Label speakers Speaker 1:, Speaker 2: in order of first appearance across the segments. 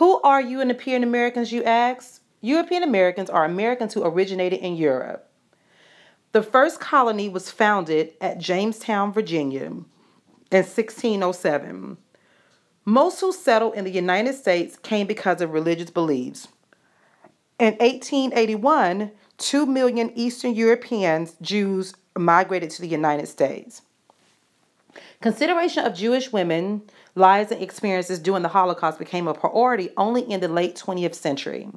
Speaker 1: Who are European Americans, you ask? European Americans are Americans who originated in Europe. The first colony was founded at Jamestown, Virginia in 1607. Most who settled in the United States came because of religious beliefs. In 1881, 2 million Eastern Europeans, Jews, migrated to the United States. Consideration of Jewish women, lives, and experiences during the Holocaust became a priority only in the late 20th century.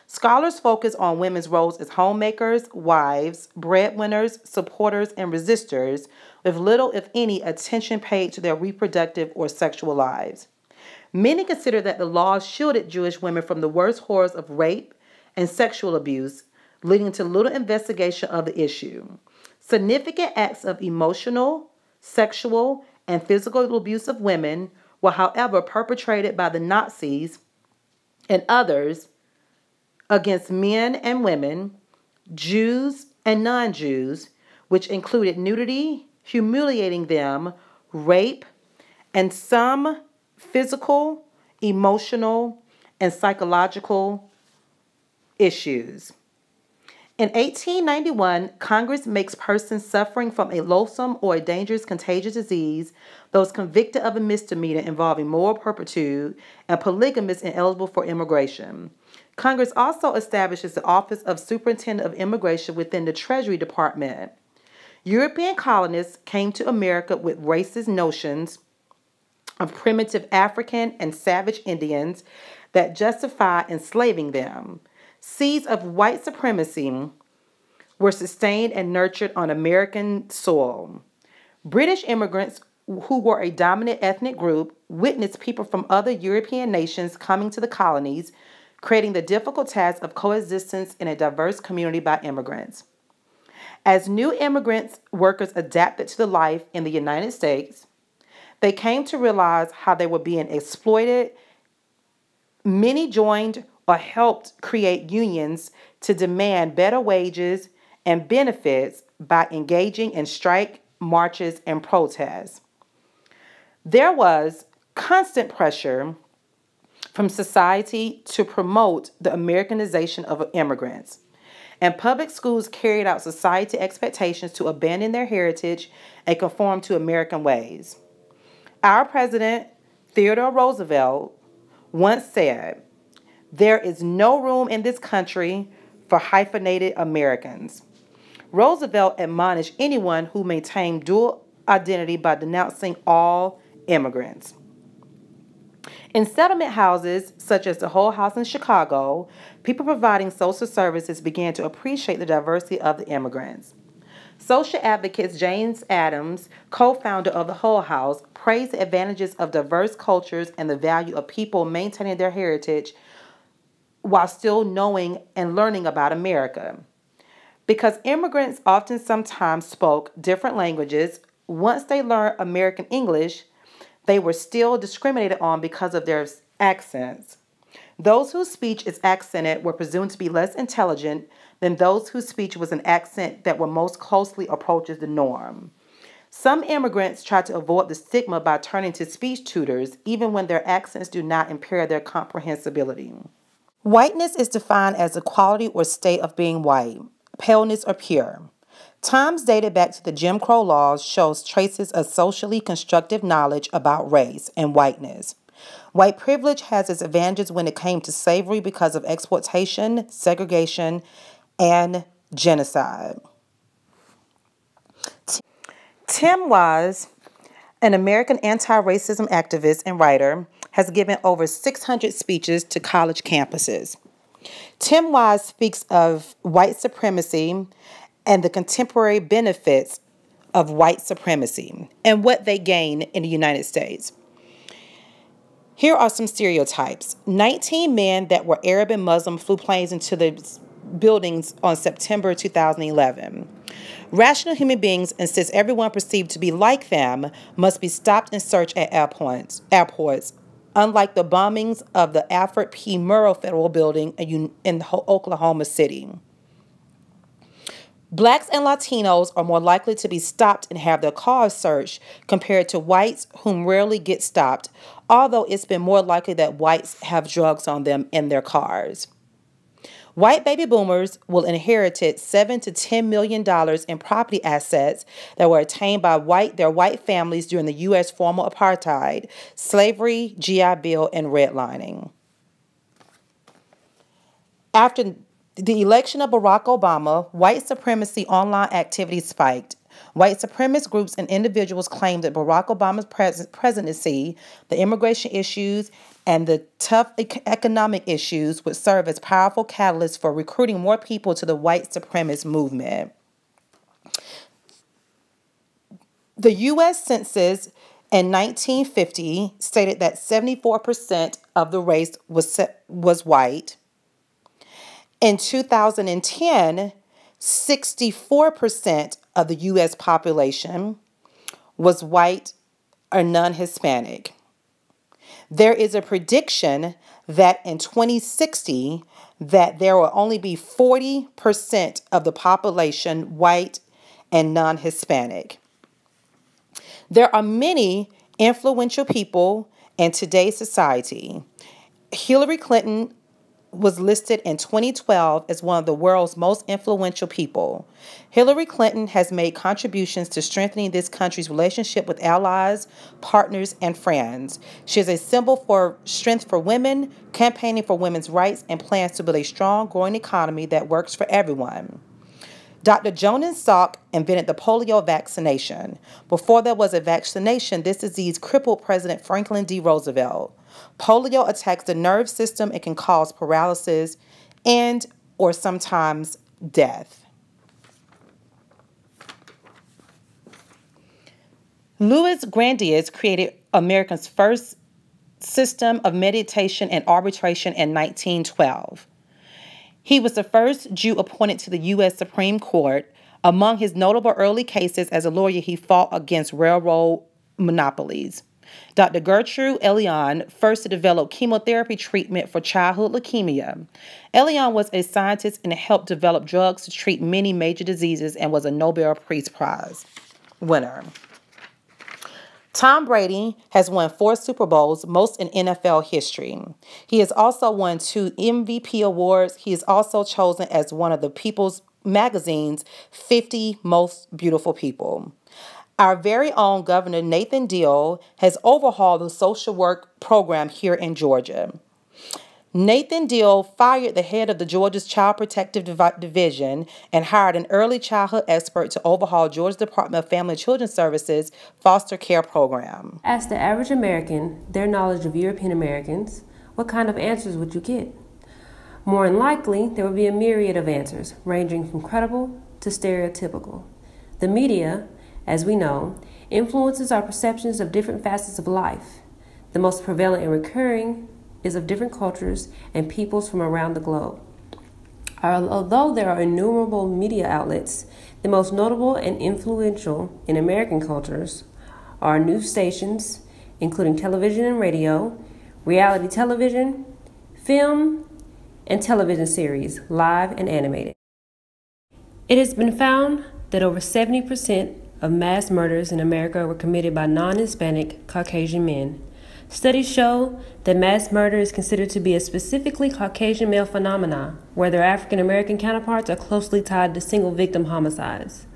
Speaker 1: Scholars focus on women's roles as homemakers, wives, breadwinners, supporters, and resistors, with little, if any, attention paid to their reproductive or sexual lives. Many consider that the laws shielded Jewish women from the worst horrors of rape and sexual abuse, leading to little investigation of the issue. Significant acts of emotional, sexual, and physical abuse of women were, however, perpetrated by the Nazis and others against men and women, Jews and non-Jews, which included nudity, humiliating them, rape, and some physical, emotional, and psychological issues. In 1891, Congress makes persons suffering from a loathsome or a dangerous contagious disease, those convicted of a misdemeanor involving moral turpitude, and polygamists ineligible for immigration. Congress also establishes the Office of Superintendent of Immigration within the Treasury Department. European colonists came to America with racist notions of primitive African and savage Indians that justify enslaving them. Seeds of white supremacy were sustained and nurtured on American soil. British immigrants, who were a dominant ethnic group, witnessed people from other European nations coming to the colonies, creating the difficult task of coexistence in a diverse community by immigrants. As new immigrants workers adapted to the life in the United States, they came to realize how they were being exploited. Many joined or helped create unions to demand better wages and benefits by engaging in strike, marches, and protests. There was constant pressure from society to promote the Americanization of immigrants, and public schools carried out society expectations to abandon their heritage and conform to American ways. Our president, Theodore Roosevelt, once said, "There is no room in this country for hyphenated Americans." Roosevelt admonished anyone who maintained dual identity by denouncing all immigrants. In settlement houses, such as the Hull House in Chicago, people providing social services began to appreciate the diversity of the immigrants. Social advocates James Adams, co-founder of the Hull House, praised the advantages of diverse cultures and the value of people maintaining their heritage while still knowing and learning about America. Because immigrants often sometimes spoke different languages, once they learned American English, they were still discriminated on because of their accents. Those whose speech is accented were presumed to be less intelligent than those whose speech was an accent that were most closely approaches the norm. Some immigrants try to avoid the stigma by turning to speech tutors, even when their accents do not impair their comprehensibility. Whiteness is defined as the quality or state of being white, paleness or pure. Times dated back to the Jim Crow laws shows traces of socially constructive knowledge about race and whiteness. White privilege has its advantages when it came to slavery because of exploitation, segregation, and genocide. Tim Wise, an American anti-racism activist and writer, has given over 600 speeches to college campuses. Tim Wise speaks of white supremacy and the contemporary benefits of white supremacy and what they gain in the United States. Here are some stereotypes. 19 men that were Arab and Muslim flew planes into the buildings on September 2011. Rational human beings insist everyone perceived to be like them must be stopped and searched at airports, unlike the bombings of the Alfred P. Murrah Federal Building in Oklahoma City. Blacks and Latinos are more likely to be stopped and have their cars searched compared to whites whom rarely get stopped, although it's been more likely that whites have drugs on them in their cars. White baby boomers will inherit $7 to $10 million in property assets that were attained by their white families during the U.S. formal apartheid, slavery, GI Bill, and redlining. After the election of Barack Obama, white supremacy online activity spiked. White supremacist groups and individuals claimed that Barack Obama's presidency, the immigration issues, and the tough economic issues would serve as powerful catalysts for recruiting more people to the white supremacist movement. The U.S. Census in 1950 stated that 74% of the race was white. In 2010, 64% of the U.S. population was white or non-Hispanic. There is a prediction that in 2060 that there will only be 40% of the population white and non-Hispanic. There are many influential people in today's society. Hillary Clinton was listed in 2012 as one of the world's most influential people. Hillary Clinton has made contributions to strengthening this country's relationship with allies, partners, and friends. She is a symbol for strength for women, campaigning for women's rights, and plans to build a strong, growing economy that works for everyone. Dr. Jonas Salk invented the polio vaccination. Before there was a vaccination, this disease crippled President Franklin D. Roosevelt. Polio attacks the nerve system and can cause paralysis and or sometimes death. Louis Brandeis created America's first system of mediation and arbitration in 1912. He was the first Jew appointed to the U.S. Supreme Court. Among his notable early cases as a lawyer, he fought against railroad monopolies. Dr. Gertrude Elion first developed chemotherapy treatment for childhood leukemia. Elion was a scientist and helped develop drugs to treat many major diseases and was a Nobel Peace Prize winner. Tom Brady has won 4 Super Bowls, most in NFL history. He has also won 2 MVP awards. He is also chosen as one of the People's Magazine's 50 Most Beautiful People. Our very own Governor Nathan Deal has overhauled the social work program here in Georgia. Nathan Deal fired the head of the Georgia's Child Protective Division and hired an early childhood expert to overhaul Georgia's Department of Family and Children's Services foster care program.
Speaker 2: Ask the average American their knowledge of European Americans, what kind of answers would you get? More than likely, there would be a myriad of answers, ranging from credible to stereotypical. The media, as we know, influences our perceptions of different facets of life. The most prevalent and recurring is of different cultures and peoples from around the globe. Although there are innumerable media outlets, the most notable and influential in American cultures are news stations, including television and radio, reality television, film, and television series, live and animated. It has been found that over 70% of mass murders in America were committed by non-Hispanic Caucasian men. Studies show that mass murder is considered to be a specifically Caucasian male phenomenon, where their African American counterparts are closely tied to single victim homicides.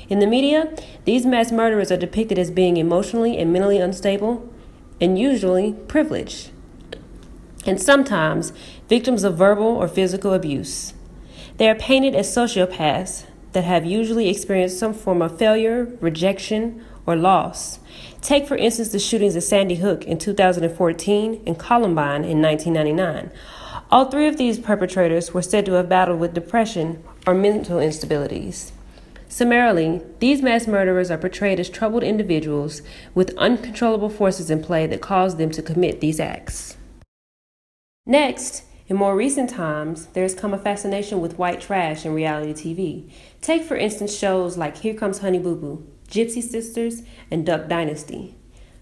Speaker 2: In the media, these mass murderers are depicted as being emotionally and mentally unstable, and usually privileged, and sometimes victims of verbal or physical abuse. They are painted as sociopaths that have usually experienced some form of failure, rejection, or loss. Take, for instance, the shootings at Sandy Hook in 2014 and Columbine in 1999. All 3 of these perpetrators were said to have battled with depression or mental instabilities. Summarily, these mass murderers are portrayed as troubled individuals with uncontrollable forces in play that cause them to commit these acts. Next, in more recent times, there has come a fascination with white trash in reality TV. Take, for instance, shows like Here Comes Honey Boo Boo, Gypsy Sisters, and Duck Dynasty.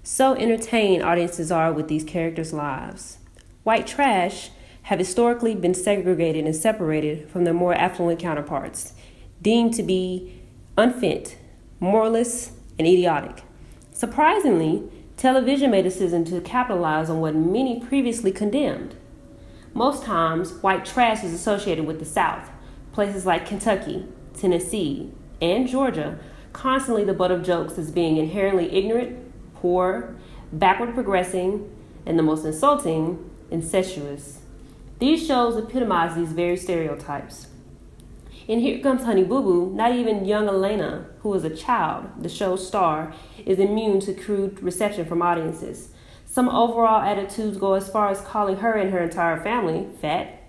Speaker 2: So entertained audiences are with these characters' lives. White trash have historically been segregated and separated from their more affluent counterparts, deemed to be unfit, moralist, and idiotic. Surprisingly, Television made a decision to capitalize on what many previously condemned. Most times, white trash is associated with the South. Places like Kentucky, Tennessee, and Georgia constantly the butt of jokes as being inherently ignorant, poor, backward progressing, and the most insulting, incestuous. These shows epitomize these very stereotypes. In Here Comes Honey Boo Boo, not even young Elena, who is a child, the show's star, is immune to crude reception from audiences. Some overall attitudes go as far as calling her and her entire family fat,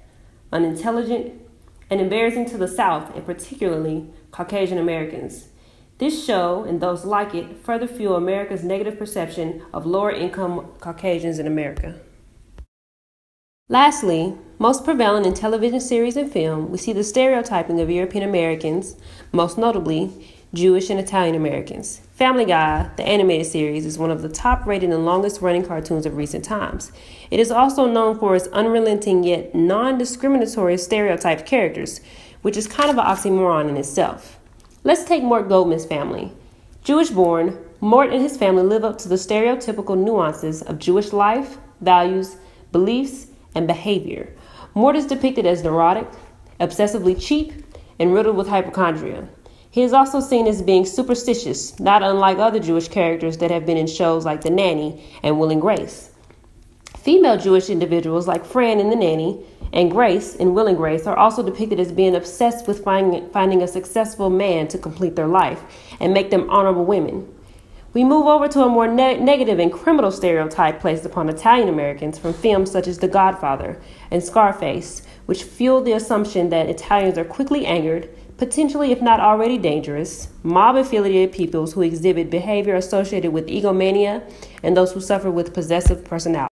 Speaker 2: unintelligent, and embarrassing to the South, and particularly Caucasian Americans. This show, and those like it, further fuel America's negative perception of lower-income Caucasians in America. Lastly, most prevalent in television series and film, we see the stereotyping of European Americans, most notably Jewish and Italian Americans. Family Guy, the animated series, is one of the top-rated and longest-running cartoons of recent times. It is also known for its unrelenting yet non-discriminatory stereotyped characters, which is kind of an oxymoron in itself. Let's take Mort Goldman's family. Jewish-born, Mort and his family live up to the stereotypical nuances of Jewish life, values, beliefs, and behavior. Mort is depicted as neurotic, obsessively cheap, and riddled with hypochondria. He is also seen as being superstitious, not unlike other Jewish characters that have been in shows like The Nanny and Will and Grace. Female Jewish individuals like Fran in The Nanny and Grace in Will and Grace are also depicted as being obsessed with finding a successful man to complete their life and make them honorable women. We move over to a more negative and criminal stereotype placed upon Italian Americans from films such as The Godfather and Scarface, which fuel the assumption that Italians are quickly angered, potentially if not already dangerous, mob-affiliated peoples who exhibit behavior associated with egomania and those who suffer with possessive personality.